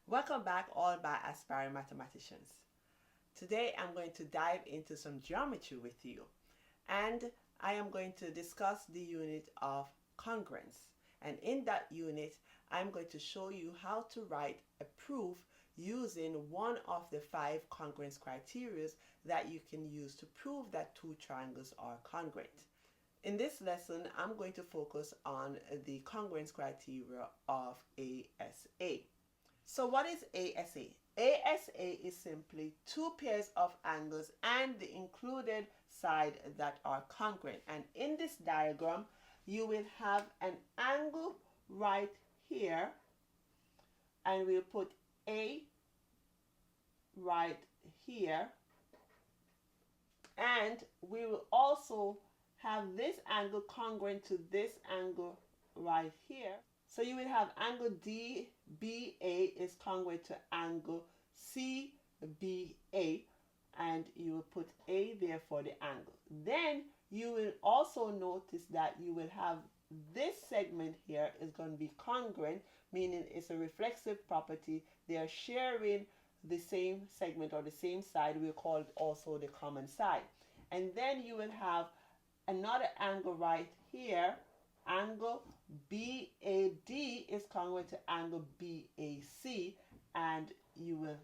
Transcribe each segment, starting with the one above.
Welcome back, all my aspiring mathematicians. Today I'm going to dive into some geometry with you, and I am going to discuss the unit of congruence. And in that unit, I'm going to show you how to write a proof using one of the 5 congruence criteria that you can use to prove that two triangles are congruent. In this lesson, I'm going to focus on the congruence criteria of ASA. So what is ASA? ASA is simply two pairs of angles and the included side that are congruent. And in this diagram, you will have an angle right here, and we'll put A right here, and we will also have this angle congruent to this angle right here. So you will have angle DBA is congruent to angle CBA, and you will put A there for the angle. Then you will also notice that you will have this segment here is going to be congruent, meaning it's a reflexive property. They are sharing the same segment or the same side. We'll call it also the common side. And then you will have another angle right here. Angle BAD is congruent to angle BAC, and you will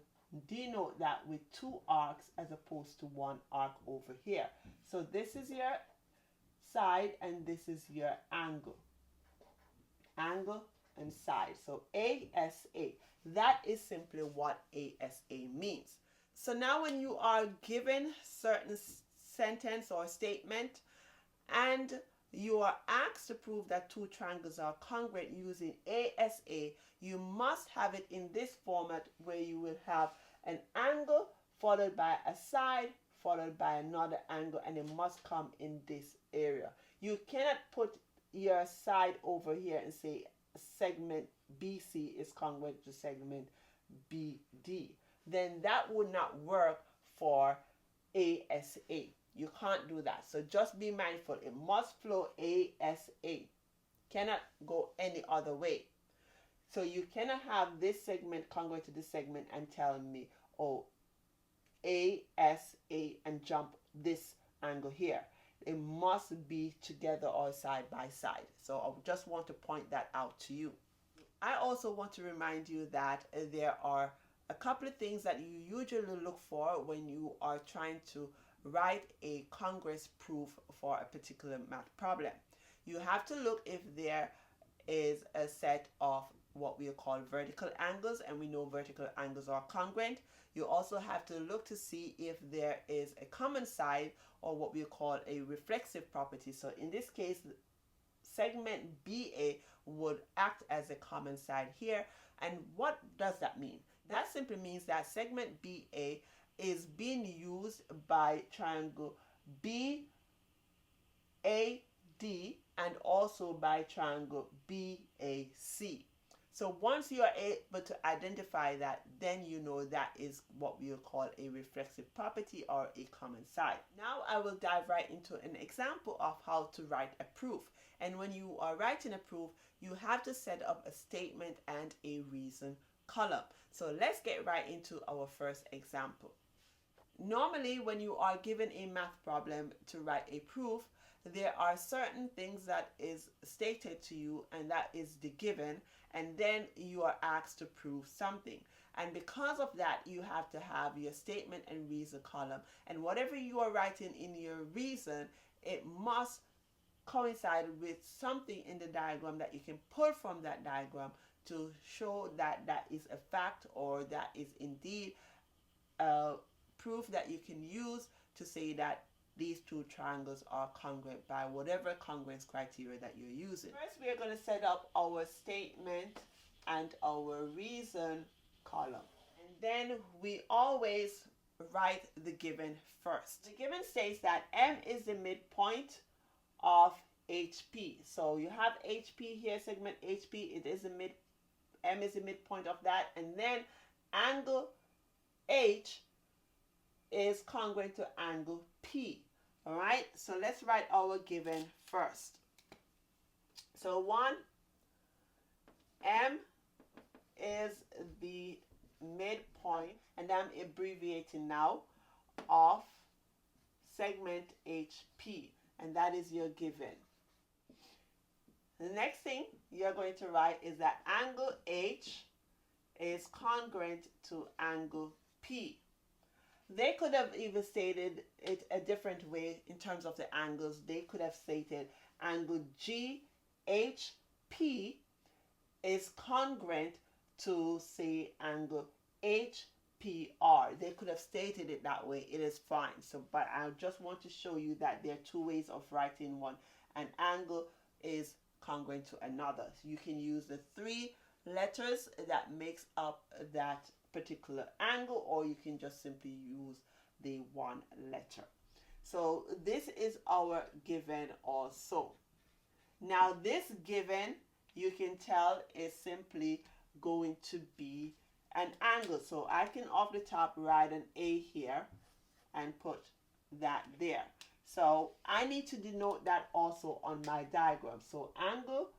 denote that with two arcs as opposed to one arc over here. So this is your side and this is your angle. Angle and side. So ASA. That is simply what ASA means. So now when you are given certain sentence or statement and you are asked to prove that two triangles are congruent using ASA, you must have it in this format where you will have an angle followed by a side followed by another angle, and it must come in this area. You cannot put your side over here and say segment BC is congruent to segment BD. Then that would not work for ASA. You can't do that. So just be mindful. It must flow ASA. Cannot go any other way. So you cannot have this segment congruent to this segment and tell me, oh, ASA and jump this angle here. It must be together or side by side. So I just want to point that out to you. I also want to remind you that there are a couple of things that you usually look for when you are trying to write a congruence proof for a particular math problem. You have to look if there is a set of what we call vertical angles, and we know vertical angles are congruent. You also have to look to see if there is a common side, or what we call a reflexive property. So in this case, segment BA would act as a common side here. And what does that mean? That simply means that segment BA is being used by triangle BAD and also by triangle BAC. So once you are able to identify that, then you know that is what we will call a reflexive property or a common side. Now I will dive right into an example of how to write a proof. And when you are writing a proof, you have to set up a statement and a reason column. So let's get right into our first example. Normally, when you are given a math problem to write a proof, there are certain things that is stated to you, and that is the given, and then you are asked to prove something. And because of that, you have to have your statement and reason column, and whatever you are writing in your reason, it must coincide with something in the diagram that you can pull from that diagram to show that that is a fact, or that is indeed proof that you can use to say that these two triangles are congruent by whatever congruence criteria that you're using. First, we are going to set up our statement and our reason column. And then we always write the given first. The given states that M is the midpoint of HP. So you have HP here, segment HP, it is M is the midpoint of that, and then angle H is congruent to angle P. All right, so let's write our given first. So 1, M is the am abbreviating now of segment HP, and that is your given. The next thing you're going to write is that angle H is congruent to angle P. They could have even stated it a different way in terms of the angles. They could have stated angle GHP is congruent to, say, angle HPR. They could have stated it that way. It is fine. So, but I just want to show you that there are two ways of writing one. An angle is congruent to another. So you can use the three letters that makes up that particular angle, or you can just simply use the one letter. So this is our given also. Now this given, you can tell, is simply going to be an angle. So I can off the top write an A here and put that there. So I need to denote that also on my diagram. So angle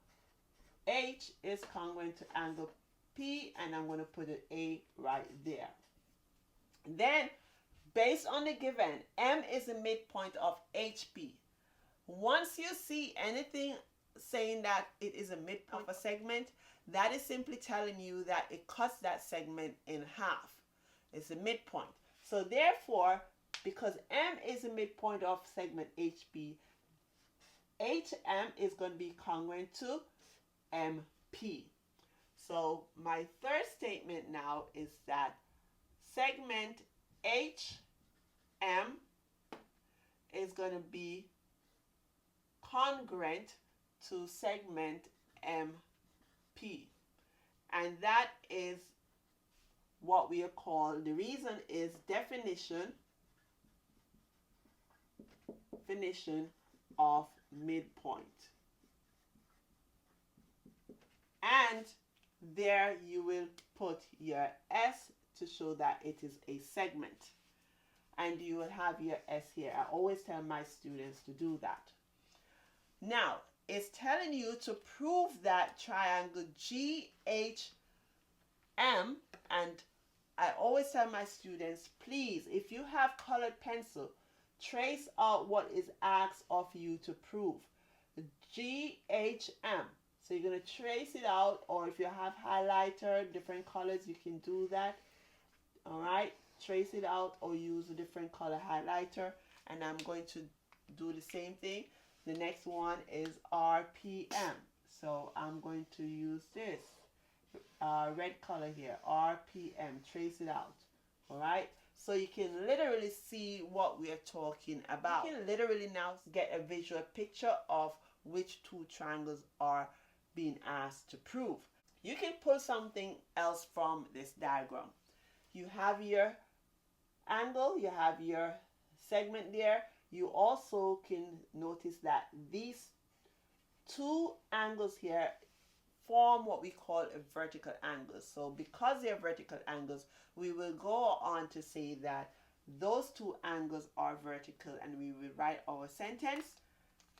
H is congruent to angle P, and I'm going to put an A right there. Then, based on the given, M is the midpoint of HP. Once you see anything saying that it is a midpoint of a segment, that is simply telling you that it cuts that segment in half. It's a midpoint. So therefore, because M is the midpoint of segment HP, HM is going to be congruent to MP. So my third statement now is that segment HM is going to be congruent to segment MP. And that is what we call, the reason is definition of midpoint. And there you will put your S to show that it is a segment. And you will have your S here. I always tell my students to do that. Now, it's telling you to prove that triangle GHM, and I always tell my students, please, if you have colored pencil, trace out what is asked of you to prove. GHM. So you're going to trace it out, or if you have highlighter, different colors, you can do that. All right, trace it out or use a different color highlighter. And I'm going to do the same thing. The next one is RPM. So I'm going to use this red color here, RPM. Trace it out. All right. So you can literally see what we are talking about. You can literally now get a visual picture of which two triangles are being asked to prove. You can pull something else from this diagram. You have your angle, you have your segment there. You also can notice that these two angles here form what we call a vertical angle. So because they're vertical angles, we will go on to say that those two angles are vertical, and we will write our sentence,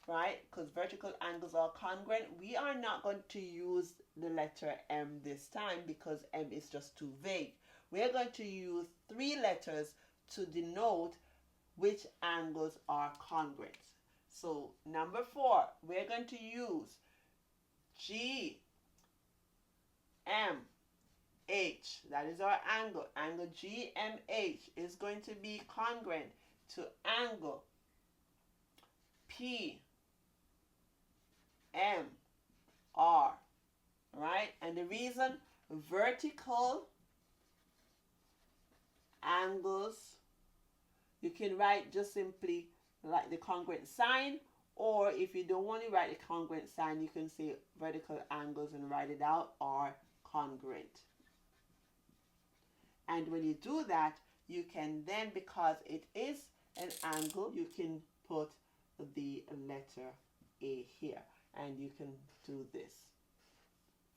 right? Because vertical angles are congruent. We are not going to use the letter M this time because M is just too vague. We are going to use three letters to denote which angles are congruent. So number 4, we're going to use GMH. That is our angle. Angle GMH is going to be congruent to angle PMR. Right? And the reason, vertical angles, you can write just simply like the congruent sign, or if you don't want to write the congruent sign, you can say vertical angles and write it out, or congruent. And when you do that, you can then, because it is an angle, you can put the letter A here, and you can do this.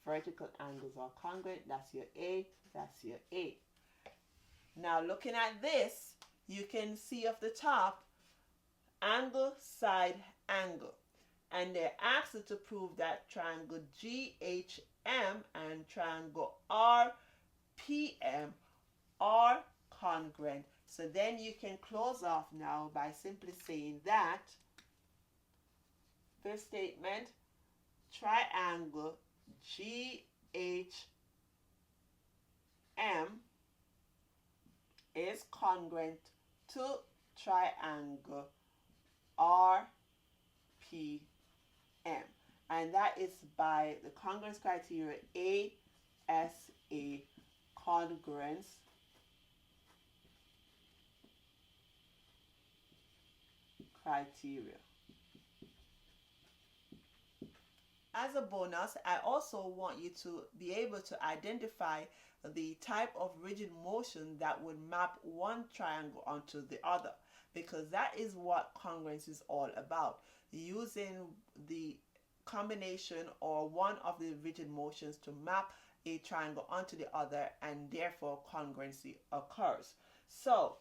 Vertical angles are congruent. That's your A. That's your A. Now looking at this, you can see off the top, angle, side, angle. And they're asked you to prove that triangle GHM and triangle RPM are congruent. So then you can close off now by simply saying that fifth statement, triangle GHM is congruent to triangle RPM. And that is by the congruence criteria ASA congruence criteria. As a bonus, I also want you to be able to identify the type of rigid motion that would map one triangle onto the other, because that is what congruence is all about, using the combination or one of the rigid motions to map a triangle onto the other, and therefore congruency occurs. So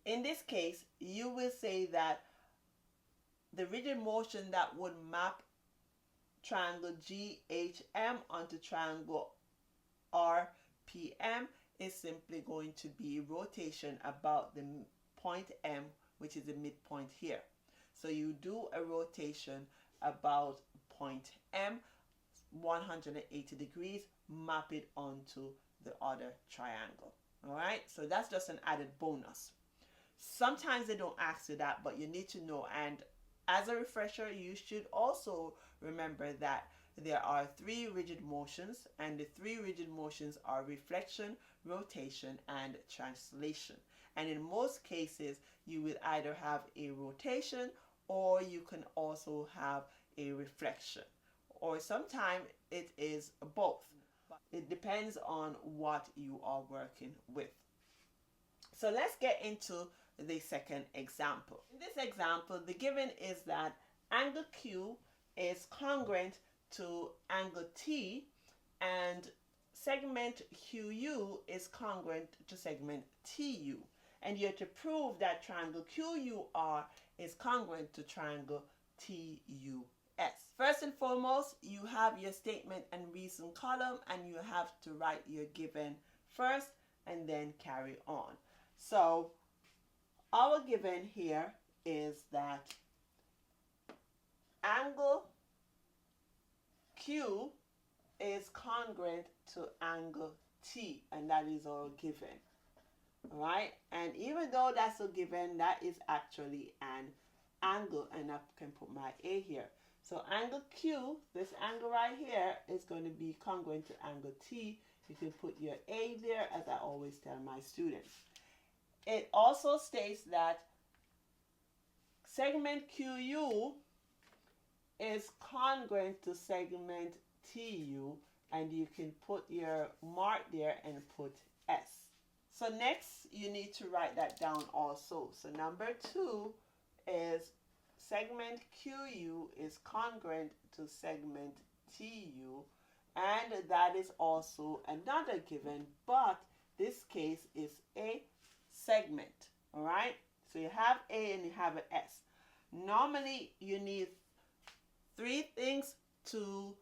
in this case, you will say that the rigid motion that would map triangle GHM onto triangle RPM is simply going to be rotation about the point M, which is the midpoint here. So you do a rotation about point M 180 degrees, map it onto the other triangle. All right, so that's just an added bonus. Sometimes they don't ask you that, but you need to know. And as a refresher, you should also remember that there are three rigid motions, and the three rigid motions are reflection, rotation, and translation. And in most cases, you will either have a rotation or you can also have a reflection, or sometimes it is both. It depends on what you are working with. So let's get into the second example. In this example, the given is that angle Q is congruent to angle T, and segment QU is congruent to segment TU. And you have to prove that triangle QUR is congruent to triangle TUS. First and foremost, you have your statement and reason column, and you have to write your given first and then carry on. So our given here is that angle Q is congruent to angle T, and that is our given. All right, and even though that's a given, that is actually an angle, and I can put my A here. So angle Q, this angle right here, is going to be congruent to angle T. You can put your A there, as I always tell my students. It also states that segment QU is congruent to segment TU, and you can put your mark there and put S. So next, you need to write that down also. So number 2 is segment QU is congruent to segment TU, and that is also another given, but this case is a segment. All right, so you have A and you have an S. Normally, you need 3 things to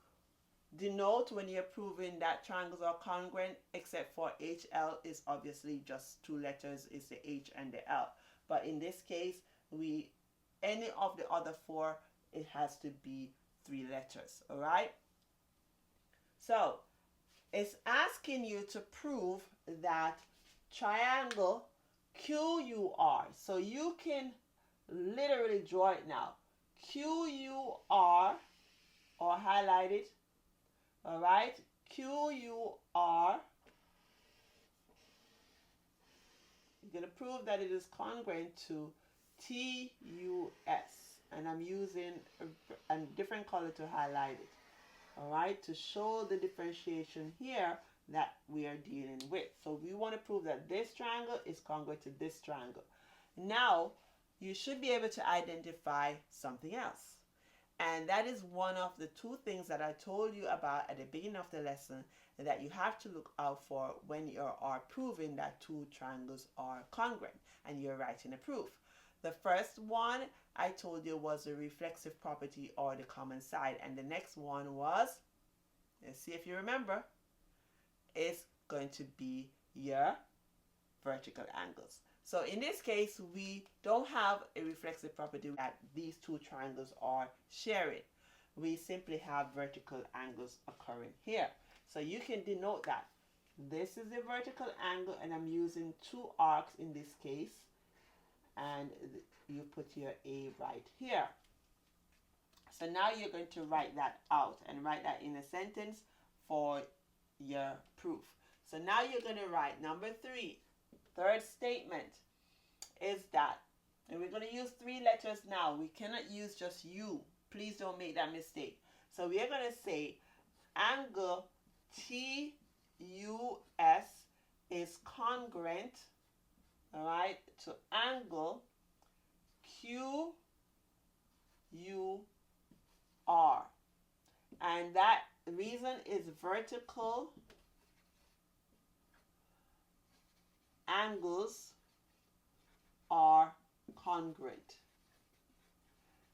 denote when you're proving that triangles are congruent, except for HL is obviously just 2 letters, is the H and the L. But in this case, any of the other 4, it has to be 3 letters. All right, so it's asking you to prove that triangle QUR. So you can literally draw it now. QUR, or highlight it. All right, QUR. You're going to prove that it is congruent to TUS. And I'm using a different color to highlight it. All right, to show the differentiation here that we are dealing with. So we want to prove that this triangle is congruent to this triangle. Now, you should be able to identify something else. And that is one of the 2 things that I told you about at the beginning of the lesson that you have to look out for when you are proving that 2 triangles are congruent and you're writing a proof. The first one I told you was the reflexive property, or the common side. And the next one was, let's see if you remember, it's going to be your vertical angles. So in this case, we don't have a reflexive property that these two triangles are sharing. We simply have vertical angles occurring here. So you can denote that. This is the vertical angle, and I'm using two arcs in this case. And you put your A right here. So now you're going to write that out and write that in a sentence for your proof. So now you're going to write number 3. Third statement is that, and we're going to use 3 letters now. We cannot use just U. Please don't make that mistake. So we are going to say angle TUS is congruent, all right, to angle QUR. And that reason is vertical angles are congruent.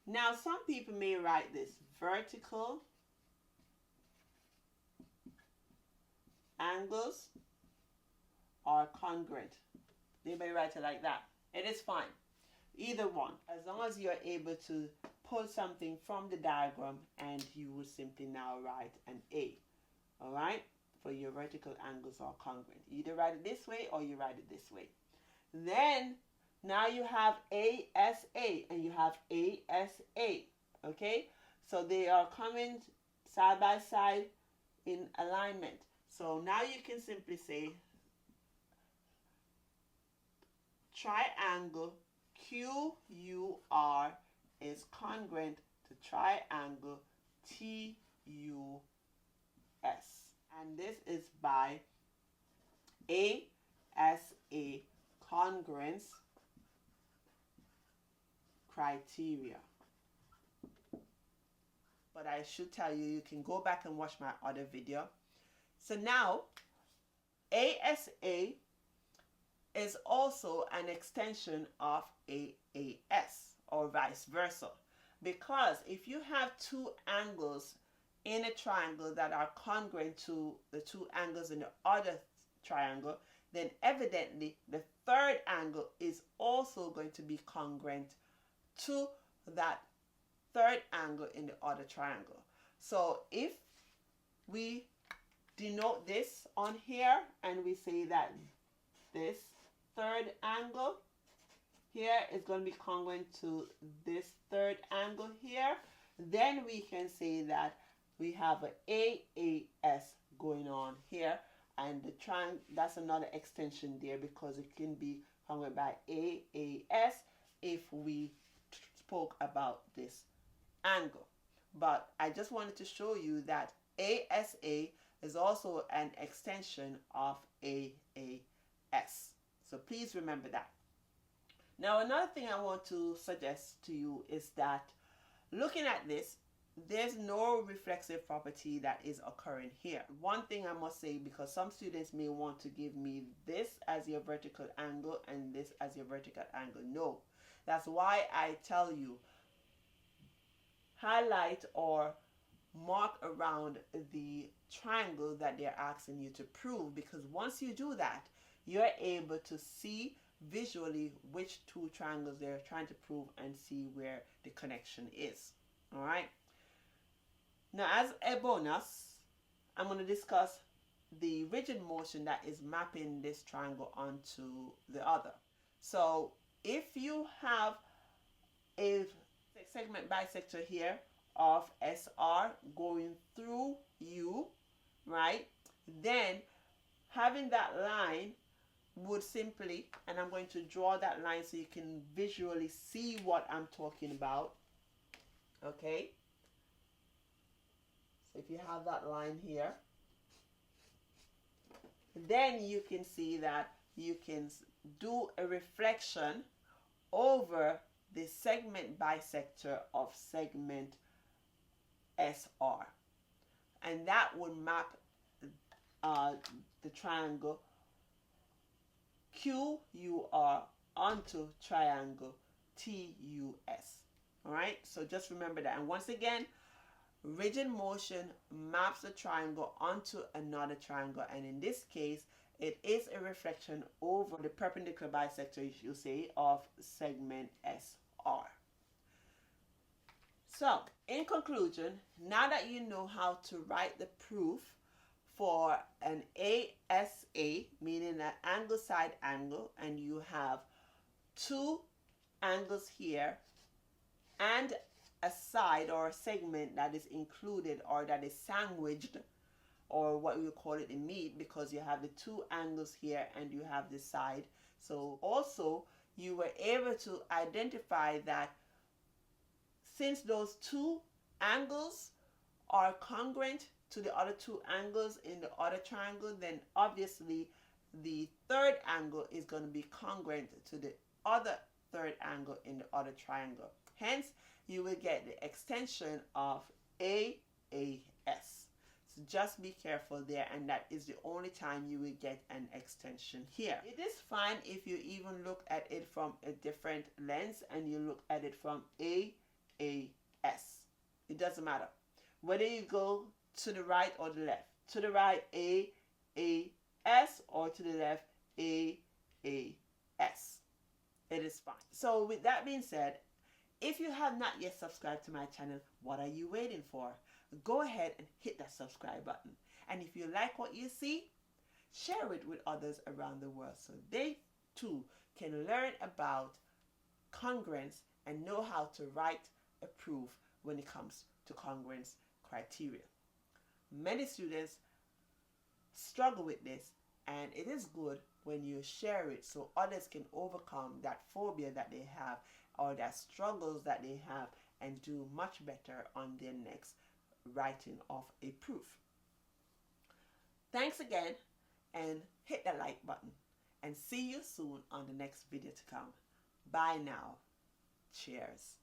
Now, some people may write this vertical angles are congruent. They may write it like that. It is fine. Either one. As long as you're able to pull something from the diagram, and you will simply now write an A. Alright? For your vertical angles are congruent. You either write it this way or you write it this way. Then, now you have ASA and you have ASA. Okay? So they are coming side by side in alignment. So now you can simply say triangle QUR is congruent to triangle TUS. And this is by ASA congruence criteria. But I should tell you, you can go back and watch my other video. So now, ASA is also an extension of AAS, or vice versa. Because if you have two angles in a triangle that are congruent to the two angles in the other triangle, then evidently the third angle is also going to be congruent to that third angle in the other triangle. So if we denote this on here and we say that this third angle here is going to be congruent to this third angle here, then we can say that we have an AAS going on here, and the triangle, that's another extension there, because it can be congruent by AAS if we spoke about this angle. But I just wanted to show you that ASA is also an extension of AAS. So please remember that. Now, another thing I want to suggest to you is that looking at this, there's no reflexive property that is occurring here. One thing I must say, because some students may want to give me this as your vertical angle and this as your vertical angle. No, that's why I tell you, highlight or mark around the triangle that they're asking you to prove, because once you do that, you're able to see visually which two triangles they're trying to prove and see where the connection is. All right. Now, as a bonus, I'm going to discuss the rigid motion that is mapping this triangle onto the other. So if you have a segment bisector here of SR going through U, right, then having that line would simply, and I'm going to draw that line so you can visually see what I'm talking about. Okay, so if you have that line here, then you can see that you can do a reflection over the segment bisector of segment SR, and that would map the triangle QUR onto triangle TUS. All right, so just remember that. And once again, rigid motion maps a triangle onto another triangle, and in this case, It is a reflection over the perpendicular bisector, you say, of segment SR. So, in conclusion, now that you know how to write the proof for an ASA, meaning an angle side angle, and you have two angles here and a side or a segment that is included or that is sandwiched, or what we call it in meat, because you have the two angles here and you have the side. So also you were able to identify that since those two angles are congruent to the other two angles in the other triangle, then obviously the third angle is going to be congruent to the other third angle in the other triangle. Hence, you will get the extension of AAS. So just be careful there, and that is the only time you will get an extension here. It is fine if you even look at it from a different lens and you look at it from AAS. It doesn't matter whether you go to the right or the left. To the right, AAS, or to the left, AAS. It is fine. So with that being said, if you have not yet subscribed to my channel, what are you waiting for? Go ahead and hit that subscribe button. And if you like what you see, share it with others around the world so they too can learn about congruence and know how to write a proof when it comes to congruence criteria. Many students struggle with this, and it is good when you share it so others can overcome that phobia that they have or that struggles that they have and do much better on their next writing of a proof. Thanks again, and hit that like button, and see you soon on the next video to come. Bye now. Cheers.